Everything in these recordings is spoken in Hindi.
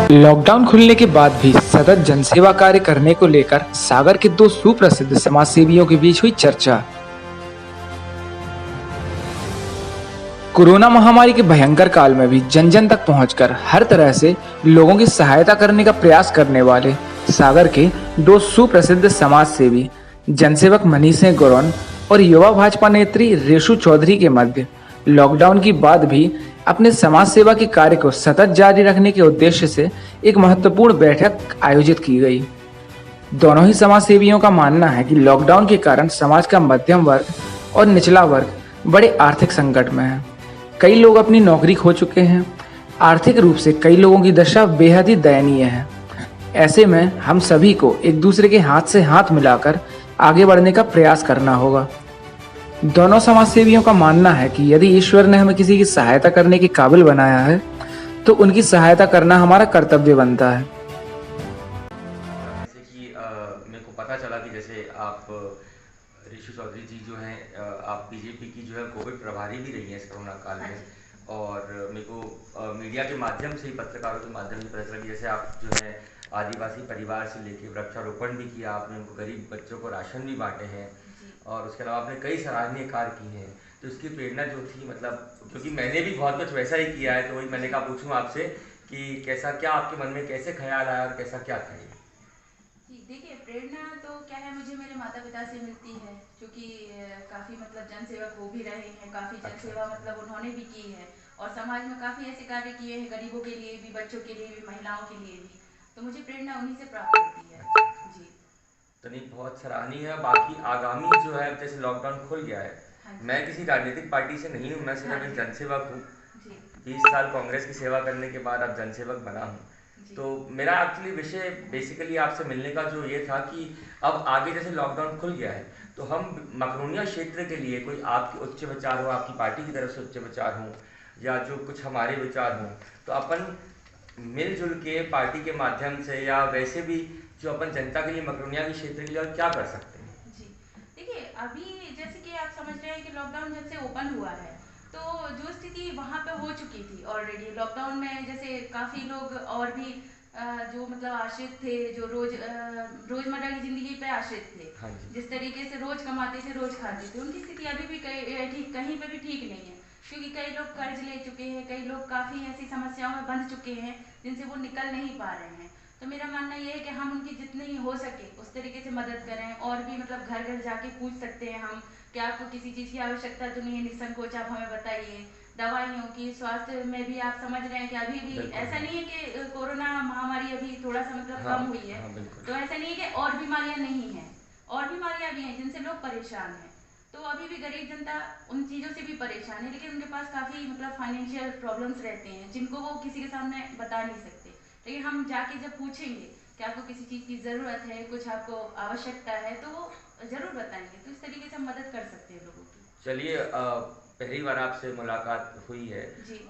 लॉकडाउन खुलने के बाद भी सतत जनसेवा कार्य करने को लेकर सागर के दो सुप्रसिद्ध समाज सेवियों के बीच हुई चर्चा। कोरोना महामारी के भयंकर काल में भी जन जन तक पहुंचकर हर तरह से लोगों की सहायता करने का प्रयास करने वाले सागर के दो सुप्रसिद्ध समाज सेवी जनसेवक मनीष सिंह गोरौन और युवा भाजपा नेत्री रेशु चौधरी के मध्य लॉकडाउन के बाद भी अपने समाज सेवा के कार्य को सतत जारी रखने के उद्देश्य से एक महत्वपूर्ण बैठक आयोजित की गई। दोनों ही समाज सेवियों का मानना है कि लॉकडाउन के कारण समाज का मध्यम वर्ग और निचला वर्ग बड़े आर्थिक संकट में है। कई लोग अपनी नौकरी खो चुके हैं। आर्थिक रूप से कई लोगों की दशा बेहद ही दयनीय है। ऐसे में हम सभी को एक दूसरे के हाथ से हाथ मिलाकर आगे बढ़ने का प्रयास करना होगा। दोनों समाज सेवियों का मानना है कि यदि ईश्वर ने हमें किसी की सहायता करने के काबिल बनाया है तो उनकी सहायता करना हमारा कर्तव्य बनता है। जैसे कि मेरे को पता चला कि जैसे आप रेशु चौधरी जी जो हैं, आप बीजेपी की जो है कोविड प्रभारी भी रही हैं इस कोरोना काल में, और मेरे को मीडिया के माध्यम से, पत्रकारों के माध्यम से पता चला कि जैसे आप जो है आदिवासी परिवार से लेके वृक्षारोपण भी किया, आपने उनको गरीब बच्चों को राशन भी बांटे हैं, और उसके अलावा आपने कई सराहनीय कार्य किए हैं। तो इसकी प्रेरणा जो थी, मतलब क्योंकि मैंने भी बहुत कुछ वैसा ही किया है, तो वही मैंने कहा पूछूं आपसे कि कैसा क्या आपके मन में कैसे ख्याल आया और कैसा क्या था? जी देखिए, प्रेरणा तो क्या है, मुझे मेरे माता पिता से मिलती है, क्योंकि काफ़ी मतलब जनसेवक वो भी रहे हैं, काफ़ी जनसेवा मतलब उन्होंने भी की है, और समाज में काफ़ी ऐसे कार्य किए हैं, गरीबों के लिए भी, बच्चों के लिए भी, महिलाओं के लिए भी। तो मुझे प्रेरणा उन्हीं से प्राप्त होती है। जी तो नहीं, बहुत सराहनीय है। बाकी आगामी जो है, जैसे लॉकडाउन खुल गया है, मैं किसी राजनीतिक पार्टी से नहीं हूँ, मैं सिर्फ एक जनसेवक हूँ। 20 साल कांग्रेस की सेवा करने के बाद अब जनसेवक बना हूँ। तो मेरा एक्चुअली विषय बेसिकली आपसे मिलने का जो ये था कि अब आगे जैसे लॉकडाउन खुल गया है, तो हम मकरोनिया क्षेत्र के लिए कोई आपके उच्च विचार हो, आपकी पार्टी की तरफ से उच्च विचार हो, या जो कुछ हमारे विचार हों, तो अपन मिलजुल के पार्टी के माध्यम से या वैसे भी जो अपन जनता के लिए, मकरोनिया के क्षेत्र के लिए और क्या कर सकते हैं? जी देखिए, अभी जैसे कि आप समझ रहे हैं कि लॉकडाउन जब से ओपन हुआ है, तो जो स्थिति वहाँ पे हो चुकी थी ऑलरेडी लॉकडाउन में, जैसे काफ़ी लोग और भी जो मतलब आश्रित थे, जो रोजमर्रा की जिंदगी पे आश्रित थे, हाँ जी। जिस तरीके से रोज कमाते थे, रोज खाते थे, उनकी स्थिति अभी भी कहीं पे भी ठीक नहीं है, क्योंकि कई लोग कर्ज ले चुके हैं, कई लोग काफ़ी ऐसी समस्याओं में बंध चुके हैं जिनसे वो निकल नहीं पा रहे हैं। तो मेरा मानना ये है कि हम उनकी जितनी हो सके उस तरीके से मदद करें, और भी मतलब घर घर जाके पूछ सकते हैं हम कि आपको किसी चीज़ की आवश्यकता तो नहीं है, निसंकोच आप हमें बताइए। दवाइयों की, स्वास्थ्य में भी आप समझ रहे हैं कि अभी भी ऐसा नहीं है कि कोरोना महामारी अभी थोड़ा सा मतलब कम हुई है, तो ऐसा नहीं है कि और बीमारियां नहीं हैं, और बीमारियां भी हैं जिनसे लोग परेशान हैं। तो अभी भी गरीब जनता उन चीज़ों से भी परेशान है, लेकिन उनके पास काफ़ी मतलब फाइनेंशियल प्रॉब्लम्स रहते हैं जिनको वो किसी के सामने बता नहीं सकते। लेकिन हम जाके जब पूछेंगे कि आपको किसी चीज़ की ज़रूरत है, कुछ आपको आवश्यकता है, तो वो ज़रूर बताएंगे। तो इस तरीके से हम मदद कर सकते हैं लोगों की। चलिए, पहली बार आपसे मुलाकात हुई है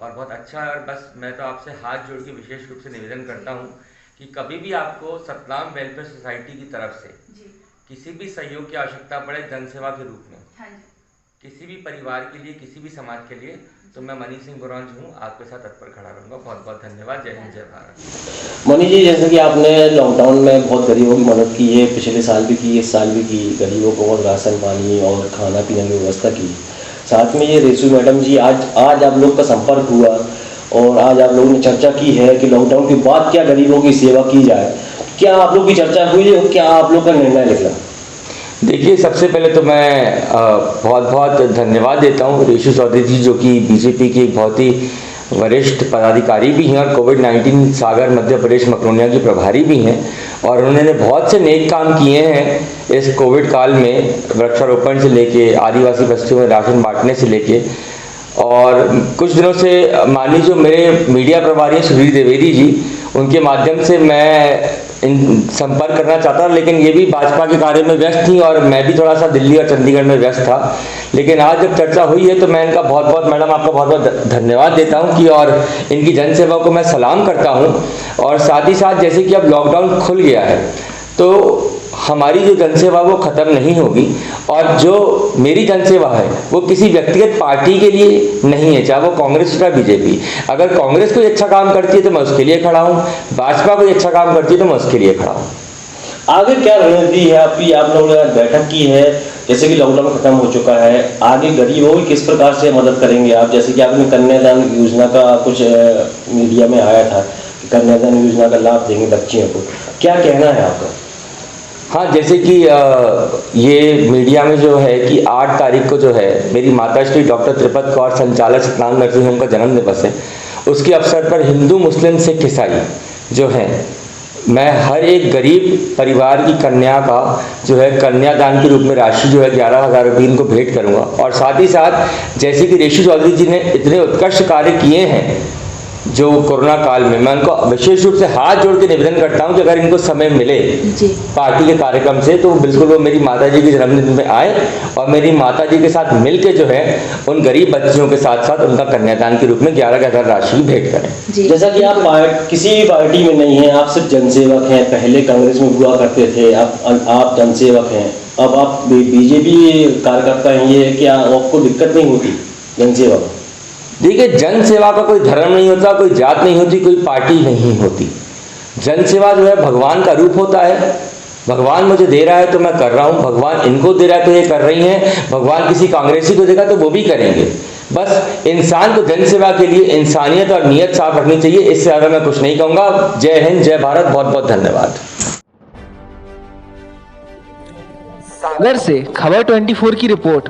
और बहुत अच्छा है, और बस मैं तो आपसे हाथ जोड़ के विशेष रूप से निवेदन करता हूँ कि कभी भी आपको सतनाम वेलफेयर सोसाइटी की तरफ से किसी भी सहयोग की आवश्यकता पड़े जनसेवा के रूप में, हाँ जी, किसी भी परिवार के लिए, किसी भी समाज के लिए, तो मैं मनीष सिंह गोरौन हूँ, आपके साथ तत्पर खड़ा रहूँगा। बहुत बहुत धन्यवाद। जय हिंद, जय भारत। मनीष जी, जैसे कि आपने लॉकडाउन में बहुत गरीबों की मदद की है, पिछले साल भी की, इस साल भी की, गरीबों को बहुत राशन पानी और खाना पीने की व्यवस्था की। साथ में ये रेशु मैडम जी, आज आप लोग का संपर्क हुआ और आज आप लोगों ने चर्चा की है कि लॉकडाउन के बाद क्या गरीबों की सेवा की जाए। क्या आप लोग की चर्चा हुई और क्या आप लोग का निर्णय निकला? देखिए, सबसे पहले तो मैं बहुत बहुत धन्यवाद देता हूँ रेशु चौधरी जी, जो कि बीजेपी की एक बहुत ही वरिष्ठ पदाधिकारी भी हैं और कोविड-19 सागर मध्य प्रदेश मकरोनिया की प्रभारी भी हैं, और उन्होंने बहुत से नेक काम किए हैं इस कोविड काल में, वृक्षारोपण से लेके, आदिवासी बस्तियों में राशन बांटने से लेके। और कुछ दिनों से माननीय जो मेरे मीडिया प्रभारी हैं सुधीर द्विवेदी जी, उनके माध्यम से मैं संपर्क करना चाहता था, लेकिन ये भी भाजपा के कार्य में व्यस्त थी और मैं भी थोड़ा सा दिल्ली और चंडीगढ़ में व्यस्त था। लेकिन आज जब चर्चा हुई है तो मैं इनका बहुत बहुत, मैडम आपका बहुत बहुत धन्यवाद देता हूं कि, और इनकी जनसेवा को मैं सलाम करता हूं। और साथ ही साथ जैसे कि अब लॉकडाउन खुल गया है, तो हमारी जो जनसेवा वो खत्म नहीं होगी, और जो मेरी जनसेवा है वो किसी व्यक्तिगत पार्टी के लिए नहीं है, चाहे वो कांग्रेस या बीजेपी। अगर कांग्रेस कोई अच्छा काम करती है तो मैं उसके लिए खड़ा हूँ, भाजपा कोई अच्छा काम करती है तो मैं उसके लिए खड़ा हूँ। आगे क्या रणनीति है आपकी? आप लोगों ने बैठक की है, जैसे कि लॉकडाउन खत्म हो चुका है, आगे गरीबों की किस प्रकार से मदद करेंगे आप? जैसे कि आपने कन्यादान योजना का कुछ मीडिया में आया था कि कन्यादान योजना का लाभ देंगे बच्चियों को, क्या कहना है आपका? हाँ, जैसे कि ये मीडिया में जो है कि 8 तारीख को जो है मेरी माता श्री डॉक्टर त्रिपत कौर संचालक सतनाम नर्सिंग होम का जन्म दिवस है। उसके अवसर पर हिंदू, मुस्लिम, सिख, ईसाई जो है, मैं हर एक गरीब परिवार की कन्या का जो है कन्यादान के रूप में राशि जो है 11,000 रुपये इनको भेंट करूंगा। और साथ ही साथ जैसे कि रेशू चौधरी जी ने इतने उत्कृष्ट कार्य किए हैं जो कोरोना काल में, मैं उनको विशेष रूप से हाथ जोड़ के निवेदन करता हूं कि अगर इनको समय मिले पार्टी के कार्यक्रम से तो बिल्कुल वो मेरी माताजी के जन्मदिन में आए और मेरी माताजी के साथ मिलके जो है उन गरीब बच्चियों के साथ साथ उनका कन्यादान के रूप में 11,000 राशि की भेंट करें। जैसा कि आप किसी भी पार्टी में नहीं है, आप सिर्फ जनसेवक हैं, पहले कांग्रेस में हुआ करते थे, आप जनसेवक हैं, अब आप बीजेपी कार्यकर्ता हैं, ये क्या आपको दिक्कत नहीं होती जनसेवा में? देखिए, जन सेवा का कोई धर्म नहीं होता, कोई जात नहीं होती, कोई पार्टी नहीं होती। जन सेवा जो है भगवान का रूप होता है। भगवान मुझे दे रहा है तो मैं कर रहा हूँ, भगवान इनको दे रहा है तो ये कर रही हैं, भगवान किसी कांग्रेसी को देगा तो वो भी करेंगे। बस इंसान को जन सेवा के लिए इंसानियत और नीयत साफ रखनी चाहिए, इससे ज़्यादा मैं कुछ नहीं कहूँगा। जय हिंद, जय भारत, बहुत बहुत धन्यवाद। सागर से खबर 24 की रिपोर्ट।